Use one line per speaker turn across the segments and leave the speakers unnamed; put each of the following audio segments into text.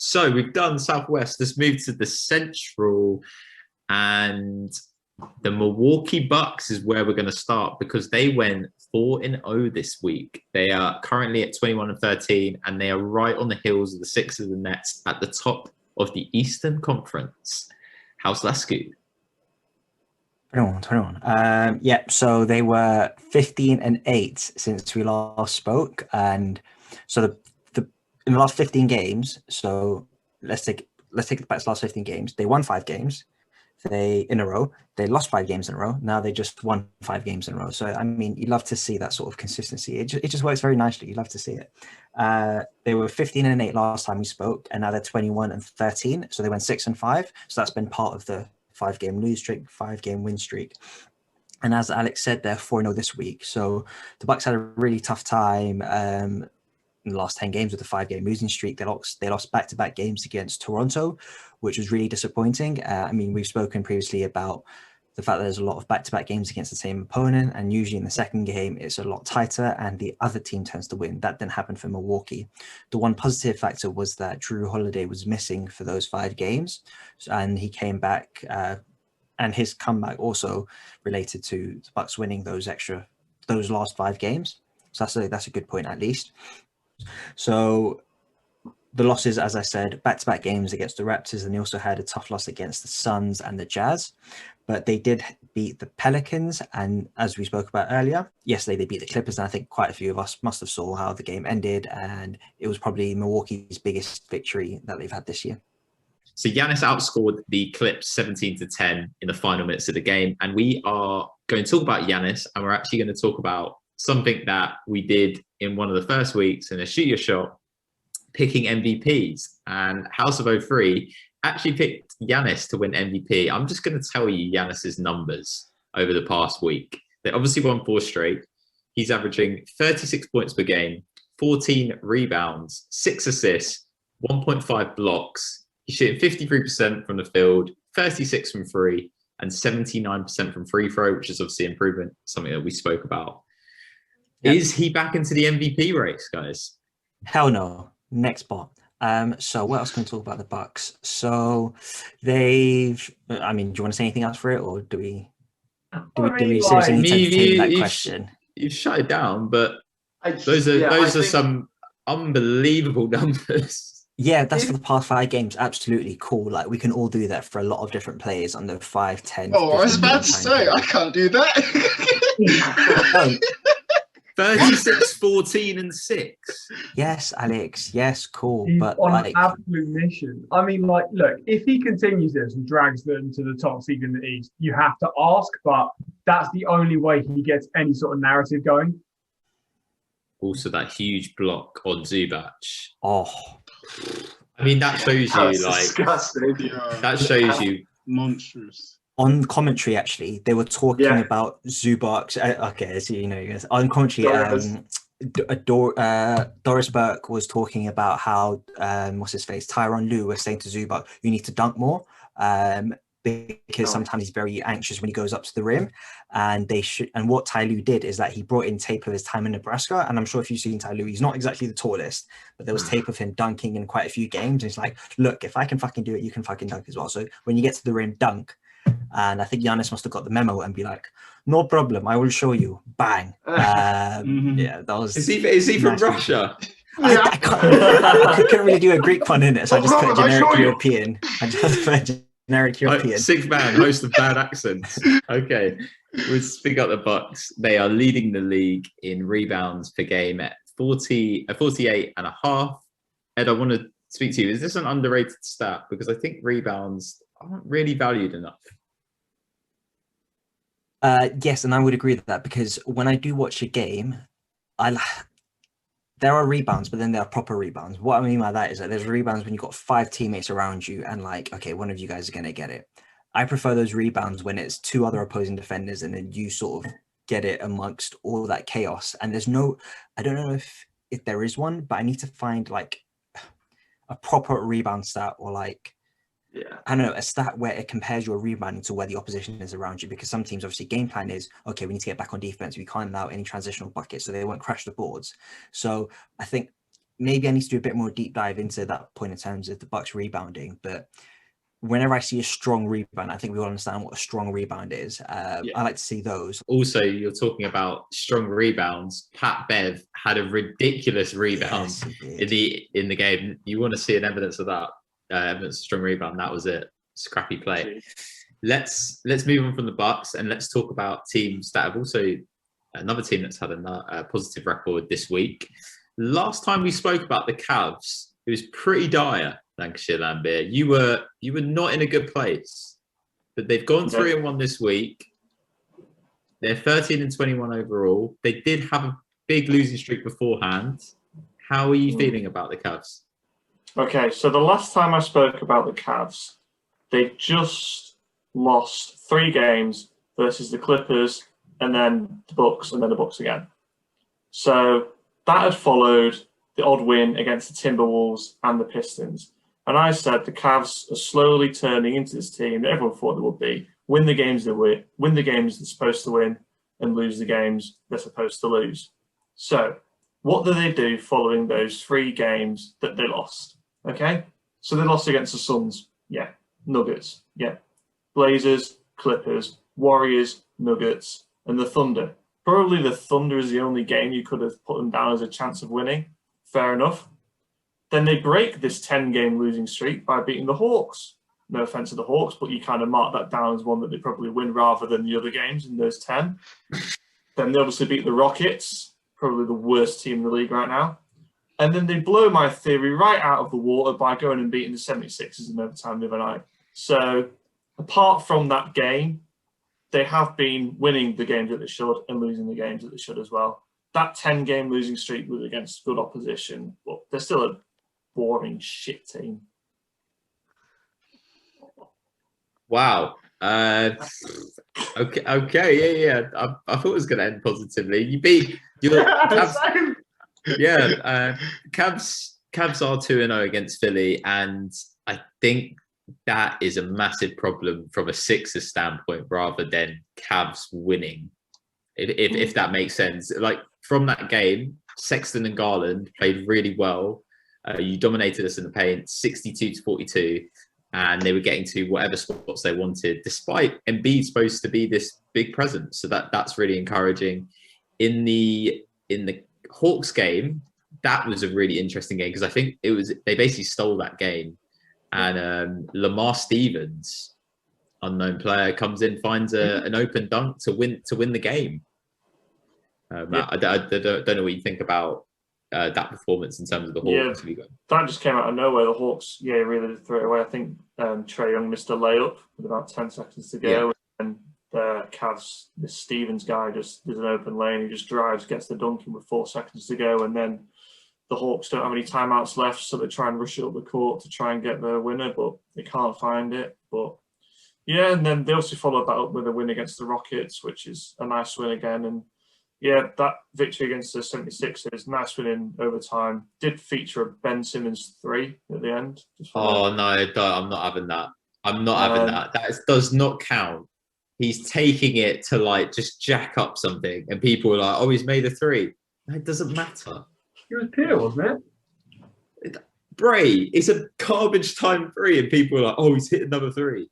So we've done Southwest. Let's move to the Central, and the Milwaukee Bucks is where we're going to start because they went 4-0 this week. They are currently at 21-13, and they are right on the heels of the Sixers and Nets at the top of the Eastern Conference. How's Lasky?
21. Yeah, so they were 15-8 since we last spoke, and so the in the last 15 games. So let's take it back to the last 15 games. They won 5 games. In a row. They lost 5 games in a row. Now they just won 5 games in a row. So I mean, you love to see that sort of consistency. It just works very nicely. You love to see it. They were 15-8 last time we spoke, and now they're 21-13. So they went 6-5. So that's been part of the 5-game lose streak, 5-game win streak. And as Alex said, they're 4-0 this week. So the Bucks had a really tough time in the last 10 games with the 5-game losing streak. They lost back-to-back games against Toronto, which was really disappointing. I mean, we've spoken previously about the fact that there's a lot of back-to-back games against the same opponent, and usually in the second game, it's a lot tighter and the other team tends to win. That didn't happen for Milwaukee. The one positive factor was that Drew Holiday was missing for those 5 games, and he came back, and his comeback also related to the Bucks winning those last 5 games. So that's a good point at least. So the losses, as I said, back-to-back games against the Raptors, and they also had a tough loss against the Suns and the Jazz. But they did beat the Pelicans, and as we spoke about earlier, yesterday they beat the Clippers, and I think quite a few of us must have saw how the game ended, and it was probably Milwaukee's biggest victory that they've had this year.
So Giannis outscored the Clips 17-10 in the final minutes of the game, and we are going to talk about Giannis, and we're actually going to talk about something that we did in one of the first weeks in a Shoot Your Shot, picking MVPs. And House of 03 actually picked Giannis to win MVP. I'm just going to tell you Giannis's numbers over the past week. They obviously won 4 straight. He's averaging 36 points per game, 14 rebounds, 6 assists, 1.5 blocks. He's shooting 53% from the field, 36 from 3, and 79% from free throw, which is obviously improvement, something that we spoke about. Yep. Is he back into the MVP race, guys?
Hell no. Next spot. So what else can we talk about the Bucks? So do you want to say anything else for it, or do we seriously need to entertain that question?
You've shut it down, but those are some unbelievable numbers.
Yeah, that's for the past 5 games. Absolutely cool. Like, we can all do that for a lot of different players under 5, 10.
Oh, I was about to say, I can't do that.
36, 14, and 6.
Yes, Alex. Yes, cool.
He's
but
on an absolute mission. I mean, look, if he continues this and drags them to the top seed in the East, you have to ask, but that's the only way he gets any sort of narrative going.
Also, that huge block on Zubac.
Oh,
I mean, that shows you,
disgusting.
That shows you
monstrous.
On commentary, actually, they were talking about Zubac. Okay, so you guys. On commentary, Doris Burke was talking about how Tyronn Lue was saying to Zubac, "You need to dunk more," because sometimes he's very anxious when he goes up to the rim. And And what Ty Lue did is that he brought in tape of his time in Nebraska. And I'm sure if you've seen Ty Lue, he's not exactly the tallest, but there was tape of him dunking in quite a few games. And it's like, look, if I can fucking do it, you can fucking dunk as well. So when you get to the rim, dunk. And I think Giannis must have got the memo and be like, "No problem, I will show you." Bang. Yeah, that was.
Is he from Russia?
I couldn't really do a Greek one in it, so I just put a generic European.
Sixth man, host of bad accents. Okay, we'll speak up the Bucks. They are leading the league in rebounds per game at 48.5. Ed, I want to speak to you. Is this an underrated stat? Because I think rebounds aren't really valued enough.
Yes, and I would agree with that, because when I do watch a game, there are rebounds, but then there are proper rebounds. What I mean by that is that there's rebounds when you've got 5 teammates around you and okay, one of you guys are going to get it. I prefer those rebounds when it's 2 other opposing defenders and then you sort of get it amongst all that chaos. And I don't know if there is one, but I need to find a proper rebound stat, or I don't know, a stat where it compares your rebounding to where the opposition is around you, because some teams obviously game plan is, okay, we need to get back on defense. We can't allow any transitional buckets so they won't crash the boards. So I think maybe I need to do a bit more deep dive into that point in terms of the Bucks rebounding, but whenever I see a strong rebound, I think we all understand what a strong rebound is. I like to see those.
Also, you're talking about strong rebounds. Pat Bev had a ridiculous rebound in the game. You want to see an evidence of that? Evidence of strong rebound. That was it. Scrappy play. Let's move on from the Bucks and let's talk about teams that have also another team that's had a positive record this week. Last time we spoke about the Cavs, it was pretty dire. Lancashire Lambert, you were not in a good place, but they've gone 3-1 this week. They're 13-21 overall. They did have a big losing streak beforehand. How are you feeling about the Cavs?
Okay, so the last time I spoke about the Cavs, they just lost 3 games versus the Clippers, and then the Bucks, and then the Bucks again. So that had followed the odd win against the Timberwolves and the Pistons. And I said the Cavs are slowly turning into this team that everyone thought they would be. Win the games they win the games they're supposed to win, and lose the games they're supposed to lose. So what do they do following those 3 games that they lost? Okay, so they lost against the Suns, yeah. Nuggets, yeah. Blazers, Clippers, Warriors, Nuggets, and the Thunder. Probably the Thunder is the only game you could have put them down as a chance of winning. Fair enough. Then they break this 10-game losing streak by beating the Hawks. No offense to the Hawks, but you kind of mark that down as one that they probably win rather than the other games in those 10. Then they obviously beat the Rockets, probably the worst team in the league right now. And then they blow my theory right out of the water by going and beating the 76ers in overtime the other night. So apart from that game, they have been winning the games that they should and losing the games that they should as well. That 10-game losing streak was against good opposition, but they're still a boring shit team.
Wow. Okay, yeah. I thought it was going to end positively. You beat your Cavs. Cavs are 2-0 against Philly, and I think that is a massive problem from a Sixers standpoint rather than Cavs winning. If that makes sense. Like from that game, Sexton and Garland played really well. You dominated us in the paint, 62-42, and they were getting to whatever spots they wanted, despite Embiid supposed to be this big presence. So that's really encouraging. In the Hawks game, that was a really interesting game because I think they basically stole that game, and Lamar Stevens, unknown player, comes in, finds an open dunk to win the game. Matt, I don't know what you think about that performance in terms of the Hawks.
Yeah, that just came out of nowhere. The Hawks, really did throw it away. I think Trae Young missed a layup with about 10 seconds to go. And the Cavs, this Stevens guy, there's an open lane. He just drives, gets the dunk in with 4 seconds to go. And then the Hawks don't have any timeouts left, so they try and rush it up the court to try and get the winner, but they can't find it. But yeah, and then they also followed that up with a win against the Rockets, which is a nice win again. And yeah, that victory against the 76ers, nice win in overtime, did feature a Ben Simmons 3 at the end.
Oh, no, I'm not having that. I'm not having that. That does not count. He's taking it to just jack up something, and people are like, oh, he's made a 3. No, it doesn't matter.
It was pure, wasn't it?
Bray, it's a garbage time 3, and people are like, oh, he's hit another 3.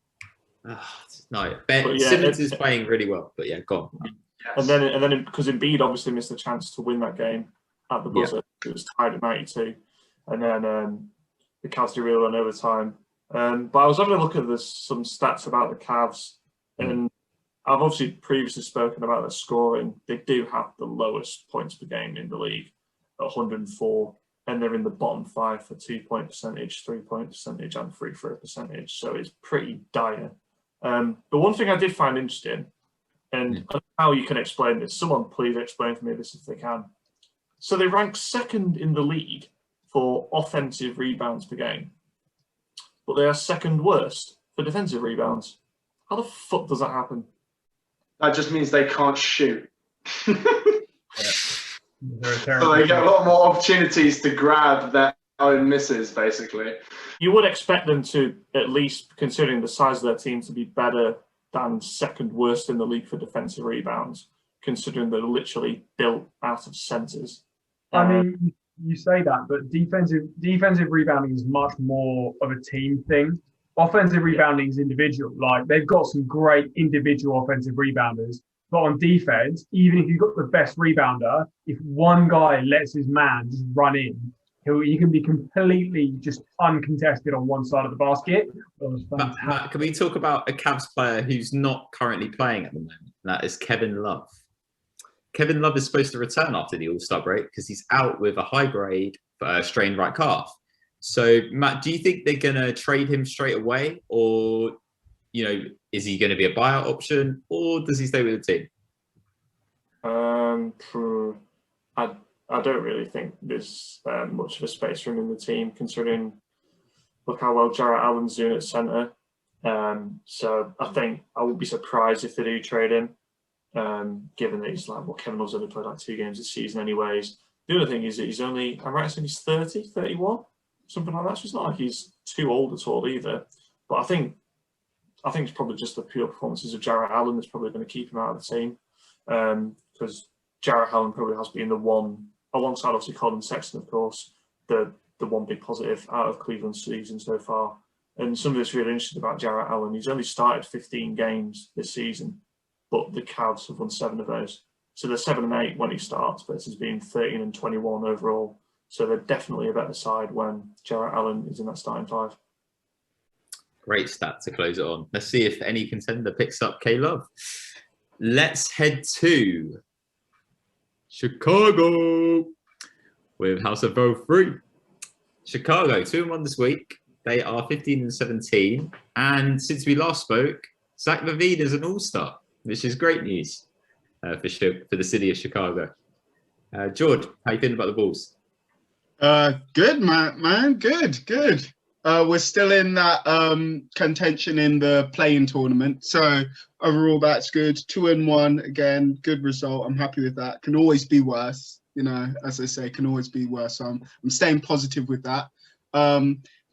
No, Ben Simmons is playing really well, but yeah, go on.
Yes. And then because Embiid obviously missed a chance to win that game at the buzzer. It was tied at 92. And then the Cavs did really well in overtime. But I was having a look at some stats about the Cavs, and I've obviously previously spoken about their scoring. They do have the lowest points per game in the league at 104, and they're in the bottom 5 for 2-point percentage, 3-point percentage, and free throw percentage. So it's pretty dire. But one thing I did find interesting, and I don't know how you can explain this. Someone please explain to me this if they can. So they rank 2nd in the league for offensive rebounds per game, but they are 2nd worst for defensive rebounds. How the fuck does that happen?
That just means they can't shoot. So
So
they get a lot more opportunities to grab their own misses, basically.
You would expect them to, at least considering the size of their team, to be better than 2nd worst in the league for defensive rebounds, considering they're literally built out of centres.
I mean, you say that, but defensive rebounding is much more of a team thing. Offensive rebounding is individual. Like, they've got some great individual offensive rebounders, but on defense, even if you've got the best rebounder, if one guy lets his man just run in, he can be completely just uncontested on one side of the basket.
Matt, can we talk about a Cavs player who's not currently playing at the moment? That is Kevin Love. Kevin Love is supposed to return after the All-Star break because he's out with a high-grade strained right calf. So, Matt, do you think they're going to trade him straight away? Or, is he going to be a buyout option? Or does he stay with the team?
I don't really think there's much of a space for him in the team, considering look how well Jarrett Allen's doing at centre. So I think I wouldn't be surprised if they do trade him, given that he's Kevin Love's only played 2 games this season anyways. The other thing is that he's only, I'm right saying he's 30, 31, something like that. So it's not like he's too old at all either. But I think it's probably just the pure performances of Jarrett Allen that's probably going to keep him out of the team. Because Jarrett Allen probably has been the one, alongside obviously Colin Sexton, of course, the one big positive out of Cleveland's season so far. And something that's really interesting about Jarrett Allen, he's only started 15 games this season, but the Cavs have won 7 of those. So they're 7-8 when he starts, but he's been 13-21 overall. So they're definitely a better side when Jarrett Allen is in that starting 5.
Great stat to close it on. Let's see if any contender picks up K-Love. Let's head to Chicago with House of Vogue 3. Chicago, 2-1 this week. They are 15-17. And since we last spoke, Zach LaVine is an all-star, which is great news for the city of Chicago. George, how you feeling about the Bulls?
Good, man. Good. We're still in that contention in the play-in tournament. So overall, that's good. 2-1 again, good result. I'm happy with that. Can always be worse. As I say, can always be worse. So I'm staying positive with that.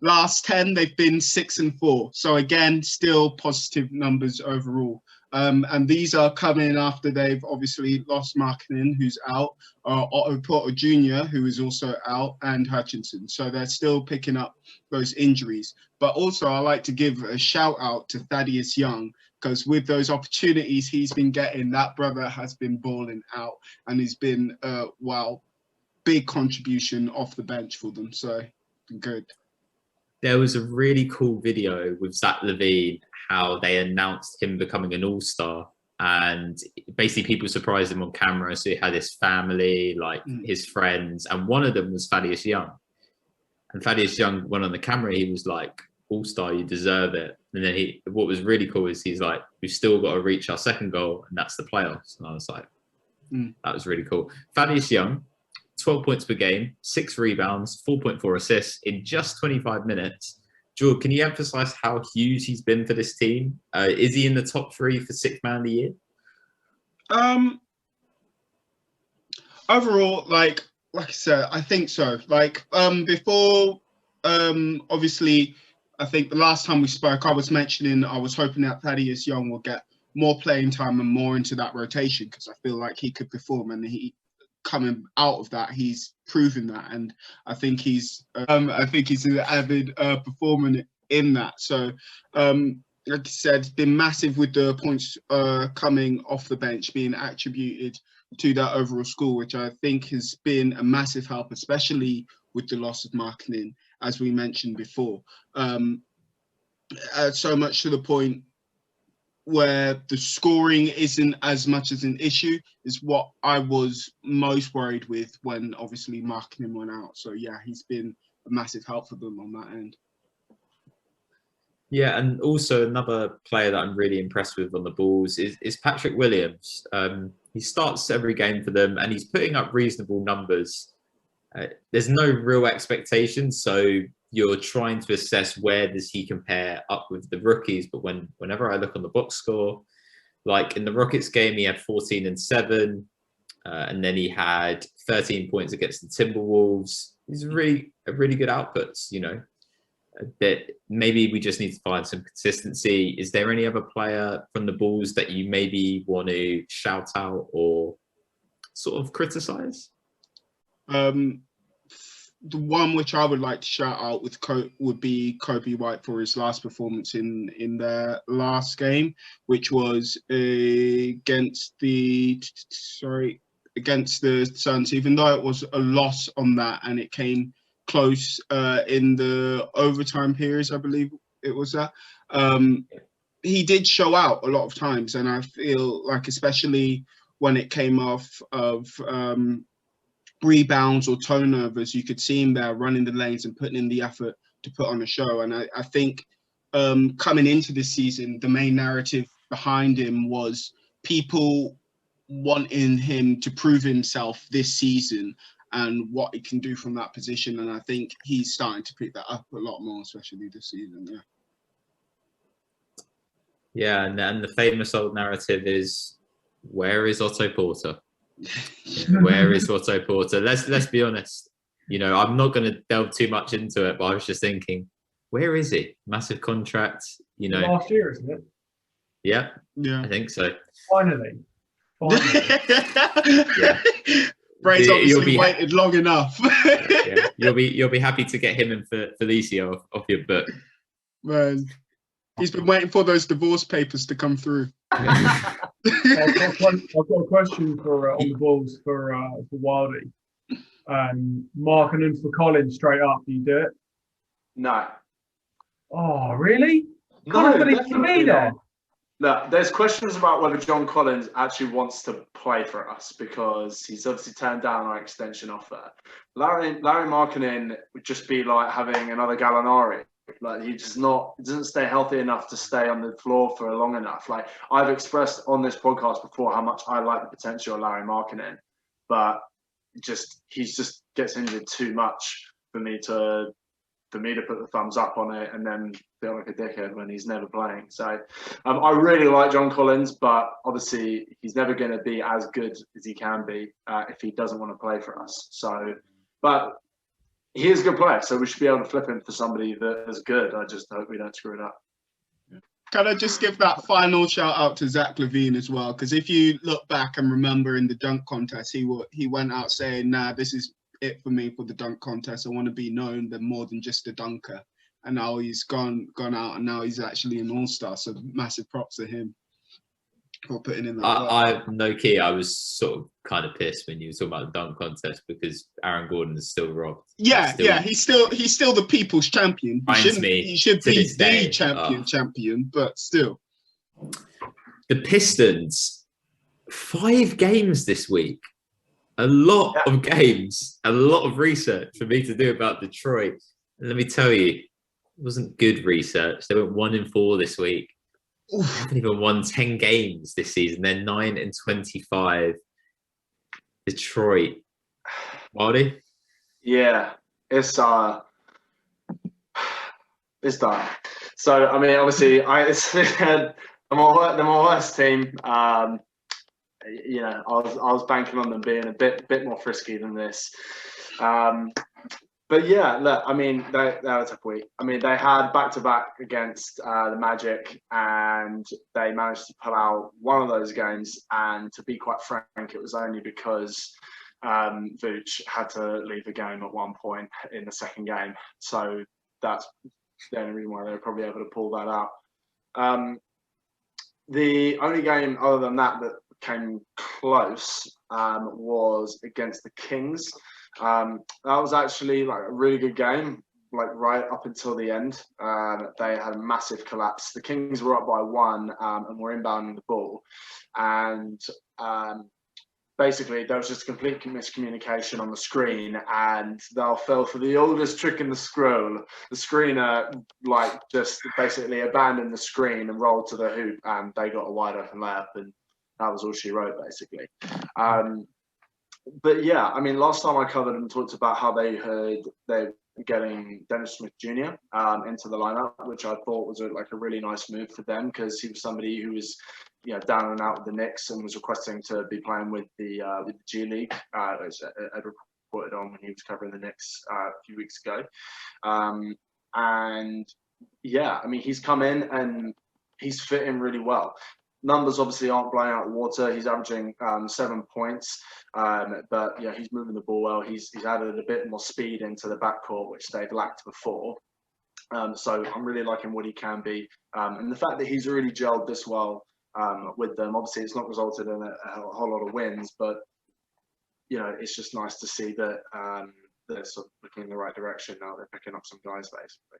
Last 10, they've been 6-4. So again, still positive numbers overall. And these are coming after they've obviously lost Markkanen, who's out, Otto Porter Jr., who is also out, and Hutchinson. So they're still picking up those injuries. But also, I like to give a shout out to Thaddeus Young, because with those opportunities he's been getting, that brother has been balling out, and he's been, big contribution off the bench for them. So good.
There was a really cool video with Zach LaVine, how they announced him becoming an all-star, and basically people surprised him on camera. So he had his family, his friends, and one of them was Thaddeus Young. And Thaddeus Young went on the camera. He was like, all-star, you deserve it. And then what was really cool is he's like, we've still got to reach our second goal, and that's the playoffs. And I was like, that was really cool. Thaddeus Young, 12 points per game, 6 rebounds, 4.4 assists in just 25 minutes. George, can you emphasize how huge he's been for this team? Is he in the top 3 for 6th man of the year?
Overall, like I said, I think so. Before, obviously, I think the last time we spoke, I was hoping that Thaddeus Young will get more playing time and more into that rotation, because I feel like he could perform, and coming out of that, he's proven that, and I think he's an avid performer in that. So, like I said, been massive with the points coming off the bench, being attributed to that overall score, which I think has been a massive help, especially with the loss of Markkanen, as we mentioned before. So much to the point where the scoring isn't as much as an issue is what I was most worried with when obviously Markkanen went out. So yeah, he's been a massive help for them on that end.
Yeah, and also another player that I'm really impressed with on the Bulls is Patrick Williams. He starts every game for them, and he's putting up reasonable numbers. There's no real expectations, so you're trying to assess where does he compare up with the rookies. But whenever I look on the box score, like in the Rockets game, he had 14 and 7, and then he had 13 points against the Timberwolves. These are really good outputs, that maybe we just need to find some consistency. Is there any other player from the Bulls that you maybe want to shout out or sort of criticize?
the one which I would like to shout out would be Kobe White for his last performance in their last game, which was against the Suns. Even though it was a loss on that, and it came close in the overtime periods, I believe it was that. He did show out a lot of times, and I feel like, especially when it came off of rebounds or turnovers, you could see him there running the lanes and putting in the effort to put on a show. And I think coming into this season, the main narrative behind him was people wanting him to prove himself this season and what he can do from that position. And I think he's starting to pick that up a lot more, especially this season. Yeah.
Yeah, and the famous old narrative is, where is Otto Porter? Where is Otto Porter? Let's be honest. You know, I'm not going to delve too much into it, but I was just thinking, where is he? Massive contract, you know.
Last year, isn't it?
Yeah,
Yeah.
I think so.
Finally.
Yeah. Bray's obviously waited long enough.
Yeah. You'll be happy to get him and Felicio off your book.
Man, he's been waiting for those divorce papers to come through.
I've got a question for on the balls for Wildy. Mark and then for Colin, straight up. Do you do it?
No.
Oh, really?
No,
Can't believe you
definitely
be there.
No, there's questions about whether John Collins actually wants to play for us, because he's obviously turned down our extension offer. Larry Markkinen would just be like having another Gallinari. Like, he doesn't stay healthy enough to stay on the floor for long enough. Like, I've expressed on this podcast before how much I like the potential of Larry Markkinen, but he just gets injured too much for me to put the thumbs up on it and then feel like a dickhead when he's never playing. So I really like John Collins, but obviously he's never going to be as good as he can be if he doesn't want to play for us. So, but he is a good player, so we should be able to flip him for somebody that is good. I just hope we don't screw it up.
Can I just give that final shout out to Zach LaVine as well? Because if you look back and remember in the dunk contest, he went out saying, "Nah, this is it for me for the dunk contest. I want to be known than more than just a dunker." And now he's gone out, and now he's actually an all-star. So massive props to him for putting in that work.
I no key. I was sort of kind of pissed when you were talking about the dunk contest, because Aaron Gordon is still robbed.
Yeah, he's still the people's champion. He should be the champion, but still.
The Pistons, 5 games this week. A lot of games, a lot of research for me to do about Detroit. And let me tell you, it wasn't good research. They went 1-4 this week. They haven't even won 10 games this season. They're 9-25. Detroit. Wildy?
Yeah, it's done. So I mean, obviously, it's the more worst team. You know, I was banking on them being a bit more frisky than this. But yeah, look, I mean, they had a tough week. I mean, they had back-to-back against the Magic, and they managed to pull out one of those games. And to be quite frank, it was only because Vooch had to leave the game at one point in the second game. So that's the only reason why they were probably able to pull that out. The only game other than that came close was against the Kings. That was actually like a really good game, like right up until the end. They had a massive collapse. The Kings were up by 1 and were inbounding the ball, and basically there was just complete miscommunication on the screen, and they fell for the oldest trick in the scroll. The screener like just basically abandoned the screen and rolled to the hoop, and they got a wide open layup, and that was all she wrote, basically. But yeah, I mean, last time I covered and talked about how they're getting Dennis Smith Jr. Into the lineup, which I thought was a really nice move for them, because he was somebody who was, you know, down and out with the Knicks and was requesting to be playing with the G League, as Ed reported on when he was covering the Knicks a few weeks ago. And yeah, I mean, he's come in and he's fit in really well. numbers obviously aren't blowing out the water. He's averaging 7 points, but yeah, he's moving the ball well. He's added a bit more speed into the backcourt, which they've lacked before. So I'm really liking what he can be, and the fact that he's really gelled this well with them. Obviously, it's not resulted in a whole lot of wins, but you know, it's just nice to see that they're sort of looking in the right direction now. They're picking up some guys, basically.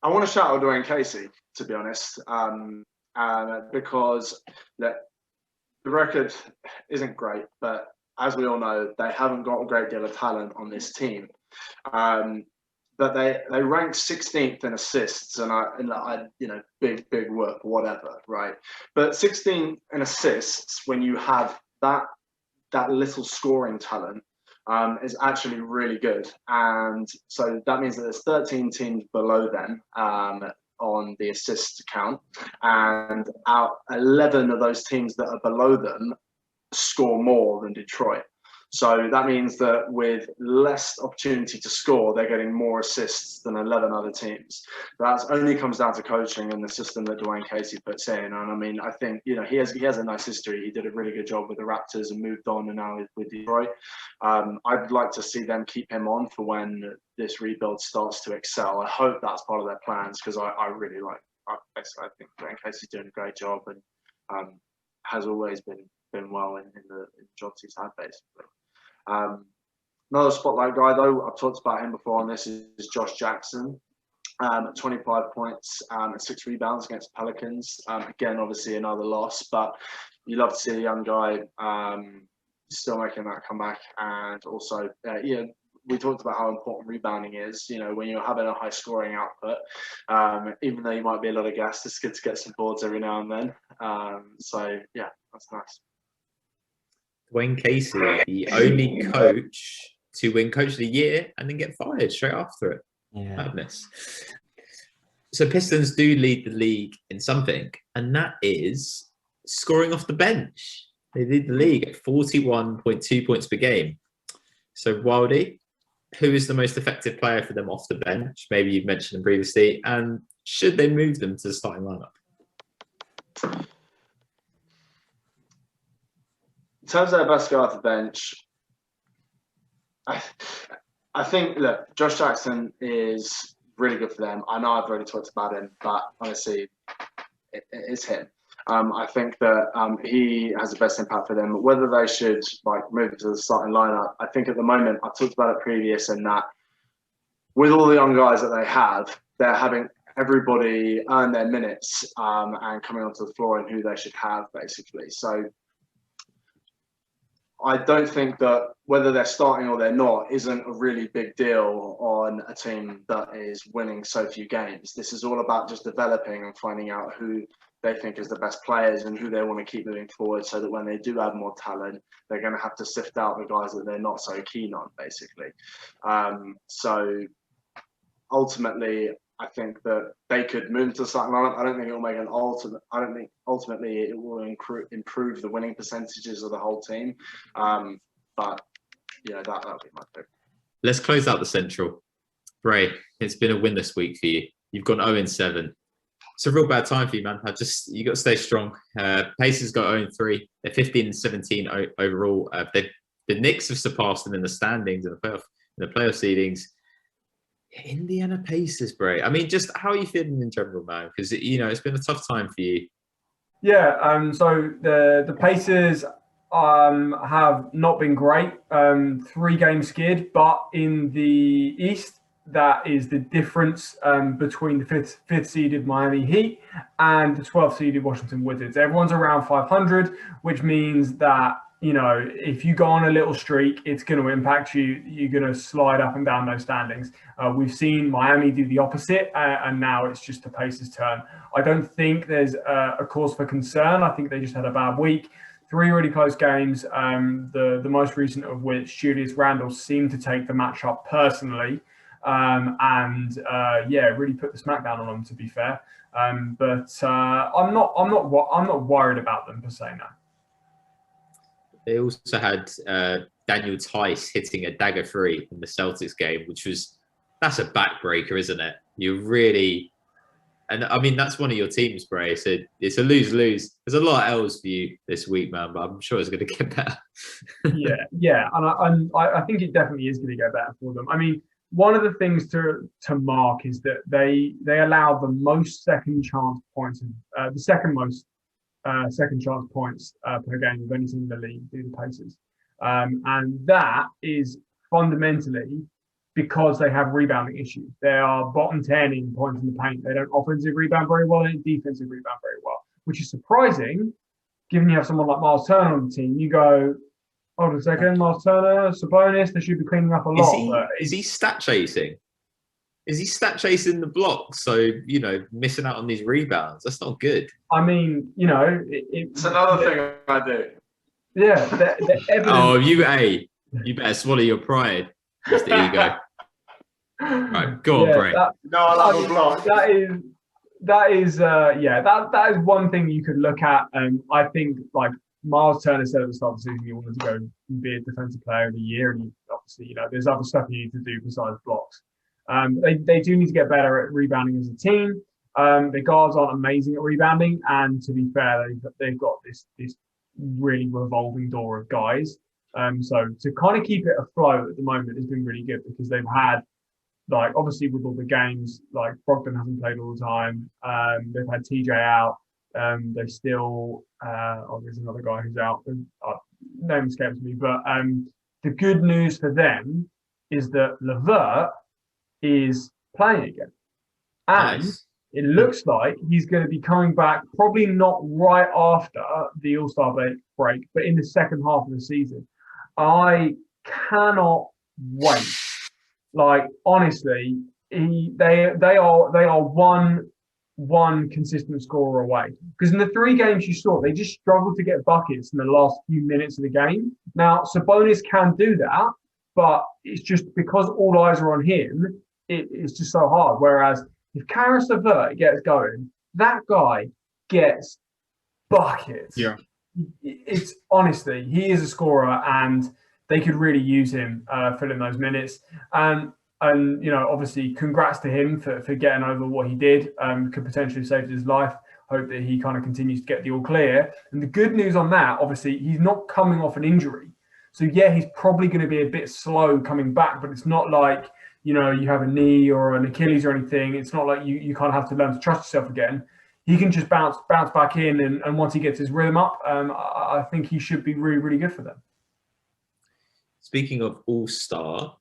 I want to shout out Dwayne Casey, to be honest, because the record isn't great, but as we all know, they haven't got a great deal of talent on this team. But they rank 16th in assists, and I you know, big work, whatever, right? But 16th in assists when you have that little scoring talent is actually really good. And so that means that there's 13 teams below them on the assist count, and out 11 of those teams that are below them score more than Detroit. So that means that with less opportunity to score, they're getting more assists than 11 other teams. That only comes down to coaching and the system that Dwayne Casey puts in. And I mean, I think, you know, he has a nice history. He did a really good job with the Raptors and moved on, and now with Detroit. I'd like to see them keep him on for when this rebuild starts to excel. I hope that's part of their plans, because I really like. I think Dwayne Casey's doing a great job, and has always been well in the jobs he's had, basically. Another spotlight guy, though, I've talked about him before on this, is Josh Jackson. 25 points and 6 rebounds against Pelicans. Again, obviously another loss, but you love to see a young guy still making that comeback. And also, yeah, we talked about how important rebounding is. You know, when you're having a high scoring output, even though you might be a lot of gassed, it's good to get some boards every now and then. So yeah, that's nice.
Dwayne Casey, the only coach to win Coach of the Year and then get fired straight after it.
Yeah.
Madness. So Pistons do lead the league in something, and that is scoring off the bench. They lead the league at 41.2 points per game. So Wildy, who is the most effective player for them off the bench? Maybe you've mentioned them previously, and should they move them to the starting lineup?
In terms of their best guy off the bench, I think, look, Josh Jackson is really good for them. I know I've already talked about him, but honestly, it's him. I think that he has the best impact for them. Whether they should move to the starting lineup, I think at the moment, I've talked about it previous, in that with all the young guys that they have, they're having everybody earn their minutes and coming onto the floor and who they should have, basically. So I don't think that whether they're starting or they're not isn't a really big deal on a team that is winning so few games. This is all about just developing and finding out who they think is the best players and who they want to keep moving forward, so that when they do add more talent, they're going to have to sift out the guys that they're not so keen on, basically. So ultimately, I think that they could move to the starting lineup. I don't think it will make an ultimate. I don't think ultimately it will improve the winning percentages of the whole team. But yeah, that would be my pick.
Let's close out the Central. Bray, it's been a win this week for you. You've gone 0-7. It's a real bad time for you, man. You got to stay strong. Pacers got 0-3. They're 15-17 overall. The Knicks have surpassed them in the standings in the playoff seedings. Indiana Pacers, Bray. I mean, just how are you feeling in general, man? Because it's been a tough time for you.
Yeah. So the Pacers have not been great. 3 games skid, but in the East, that is the difference between the fifth seeded Miami Heat and the 12th seeded Washington Wizards. Everyone's around 500, which means that, if you go on a little streak, it's going to impact you. You're going to slide up and down those standings. We've seen Miami do the opposite, and now it's just the Pacers' turn. I don't think there's a cause for concern. I think they just had a bad week. 3 really close games, the most recent of which Julius Randle seemed to take the matchup personally, and really put the smackdown on them, to be fair. But I'm not worried about them per se now.
They also had Daniel Tice hitting a dagger 3 in the Celtics game, that's a backbreaker, isn't it? You're really And I mean, that's one of your teams, Bray. So it's a lose-lose. There's a lot of L's for you this week, man, but I'm sure it's going to get better.
Yeah. And I think it definitely is going to get better for them. I mean, one of the things to mark is that they allow the most second chance points, the second most second chance points per game of any team in the league, do the Pacers. And that is fundamentally because they have rebounding issues. They are bottom 10 in points in the paint. They don't offensive rebound very well, and defensive rebound very well, which is surprising given you have someone like Miles Turner on the team. You go, hold on a second, Miles Turner, Sabonis, they should be cleaning up a lot.
Is he stat chasing? Is he stat chasing the blocks? So, missing out on these rebounds. That's not good.
I mean, it's
another thing I do.
Yeah. The evidence.
Oh, you better swallow your pride, Mr. Ego. Right, go on, Bray.
I love a block.
That is one thing you could look at. I think like Miles Turner said at the start of the season he wanted to go and be a defensive player of the year, and obviously, there's other stuff you need to do besides blocks. They do need to get better at rebounding as a team. The guards aren't amazing at rebounding, and to be fair, they've got this really revolving door of guys. So to kind of keep it afloat at the moment has been really good because they've had, like, obviously with all the games, like Brogdon hasn't played all the time. They've had TJ out. They still, there's another guy who's out. Name escapes me. But the good news for them is that LeVert is playing again. And it looks like he's going to be coming back, probably not right after the All Star break, but in the second half of the season. I cannot wait. Like, honestly, they are one consistent scorer away. Because in the 3 games you saw, they just struggled to get buckets in the last few minutes of the game. Now, Sabonis can do that, but it's just because all eyes are on him, it's just so hard. Whereas if Karis LeVert gets going, that guy gets buckets.
Yeah.
It's honestly, he is a scorer, and they could really use him filling those minutes. And obviously, congrats to him for getting over what he did. Could potentially save his life. Hope that he kind of continues to get the all clear. And the good news on that, obviously, he's not coming off an injury. So yeah, he's probably going to be a bit slow coming back, but it's not like, you have a knee or an Achilles or anything. It's not like you kind of have to learn to trust yourself again. He can just bounce back in, and once he gets his rhythm up, I think he should be really, really good for them.
Speaking of All-Star,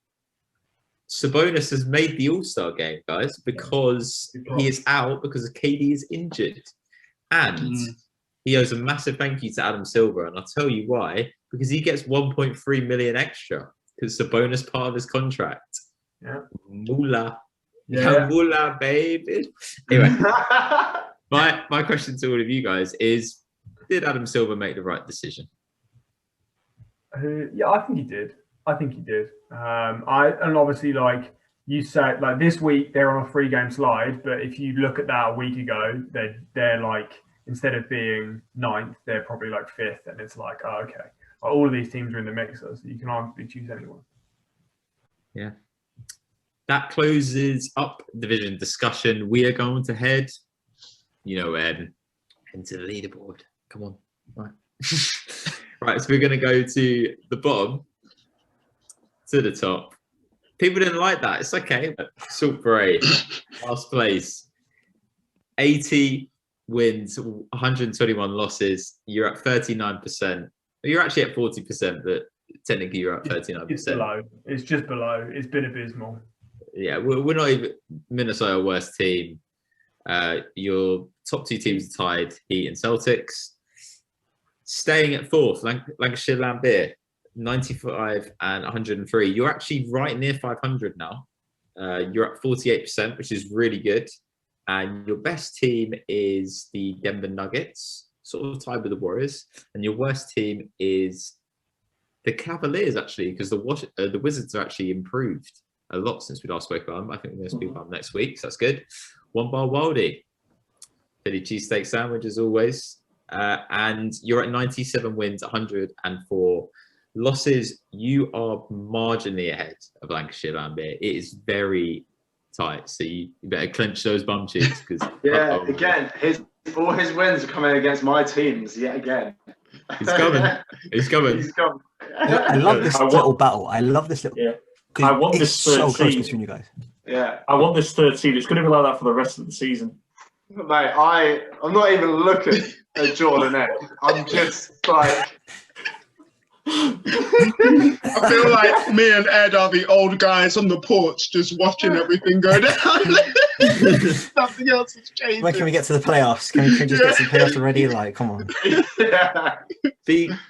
Sabonis has made the All-Star game, guys, because he is out because KD is injured. And he owes a massive thank you to Adam Silver, and I'll tell you why. Because he gets 1.3 million extra because Sabonis part of his contract.
Yeah.
Moolah.
Yeah.
Moolah, baby. Anyway, my question to all of you guys is, did Adam Silver make the right decision?
Yeah, I think he did. And obviously, like you said, like this week they're on a 3-game slide, but if you look at that a week ago, they're like, instead of being 9th, they're probably like 5th, and it's like, oh, okay, well, all of these teams are in the mix, so you can arguably choose anyone.
Yeah. That closes up division discussion. We are going to head, into the leaderboard. Come on. Right. Right, so we're going to go to the bottom, to the top. People didn't like that. It's okay. Salt Parade, last place. 80 wins, 121 losses. You're at 39%. You're actually at 40%, but technically you're at 39%.
It's below. It's just below. It's been abysmal.
Yeah, we're not even Minnesota worst team. Your top 2 teams are tied, Heat and Celtics. Staying at 4th, Lancashire Lambert, 95 and 103. You're actually right near 500 now. You're at 48%, which is really good. And your best team is the Denver Nuggets, sort of tied with the Warriors. And your worst team is the Cavaliers, actually, because the Wizards are actually improved a lot since we last spoke about them. I think we're going to speak about them next week, so that's good. One bar Wildy. Philly cheesesteak sandwich, as always. And you're at 97 wins, 104 losses. You are marginally ahead of Lancashire Lambert. It is very, tight. So you better clench those bum cheeks because
Yeah, again, all his wins are coming against my teams yet again.
he's coming. He's coming.
He's coming.
I love this little battle. I love this little.
Yeah.
'cause
I want
it's
this third
so close
seed.
between you guys.
Yeah,
I want this third seed. It's going to be like that for the rest of the season.
mate. I'm not even looking at Jordan Ed. I'm just like.
I feel like me and Ed are the old guys on the porch just watching everything go down. Nothing else has changed.
When can we get to the playoffs? Can we just get to the playoffs already? Like, come on.
Yeah.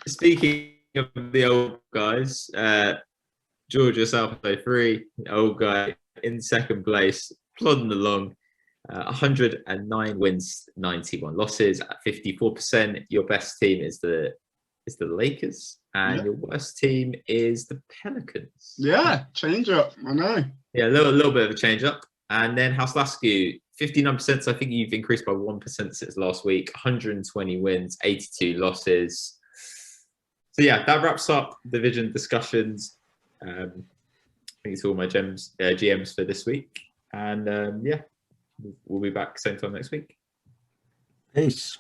Speaking of the old guys, Georgia South 3, old guy in second place, plodding along. 109 wins, 91 losses at 54%. Your best team is the Lakers, and your worst team is the Pelicans.
Yeah, change up. I know.
Yeah, a little bit of a change up. And then House Laskew, 59%. So I think you've increased by 1% since last week. 120 wins, 82 losses. So yeah, that wraps up division discussions. I think it's all my GMs for this week. And yeah, we'll be back same time next week.
Peace.